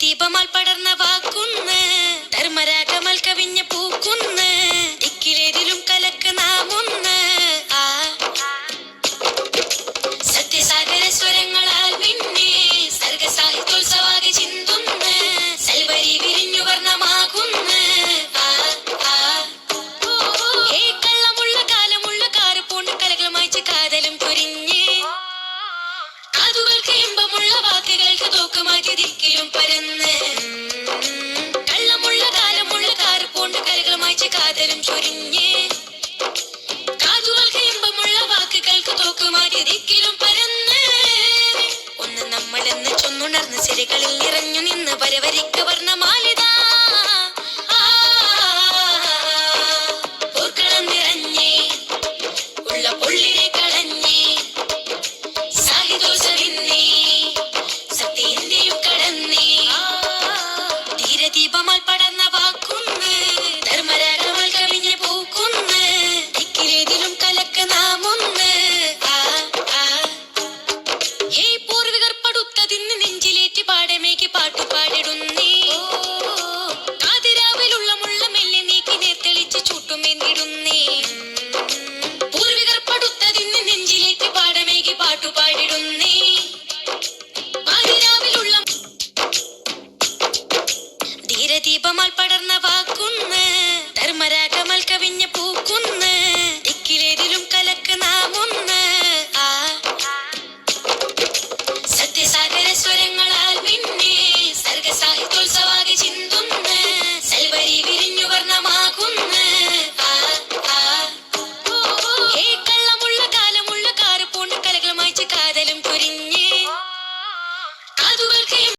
ദീപമാൽ പടർന്ന വാക്കുന്ന് ധർമ്മരാഗമാൽ കവിഞ്ഞ പൂക്കുന്ന് ദിക്കിലേതിലും കലക്ക് നാമൊന്ന് സത്യസാഗര സ്വരങ്ങളാൽ പിന്നെ സർഗസാഹിത്യോത്സവാകെ ചിന്തുന്ന് സൽവരി വിരിഞ്ഞു വർണ്ണമാകുന്ന് ഹേ കള്ളമുള്ള കാലമുള്ള കാറ് പോണ്ട് കലകൾ മായ്ച്ച് കാതലും പൊരിഞ്ഞ് കാതുകൾക്ക് ഇമ്പമുള്ള വാക്കുകൾക്ക് തോക്കുമാറ്റി ദിക്കിലും പരന്ന് കള്ളമുള്ള കാലമുള്ള കാറ് പോണ്ട് കലകൾ മായ്ച്ച് കാതലും ചൊരിഞ്ഞ് കാതുകൾക്ക് ഇമ്പമുള്ള വാക്കുകൾക്ക് തോക്കുമാറ്റി ദിക്കിലും പരന്ന് ഒന്ന് നമ്മളെന്ന് ചൊന്നുണർന്ന് സിരകളിൽ നിറഞ്ഞു നിന്ന് വരവരിക്ക വർണ്ണമാല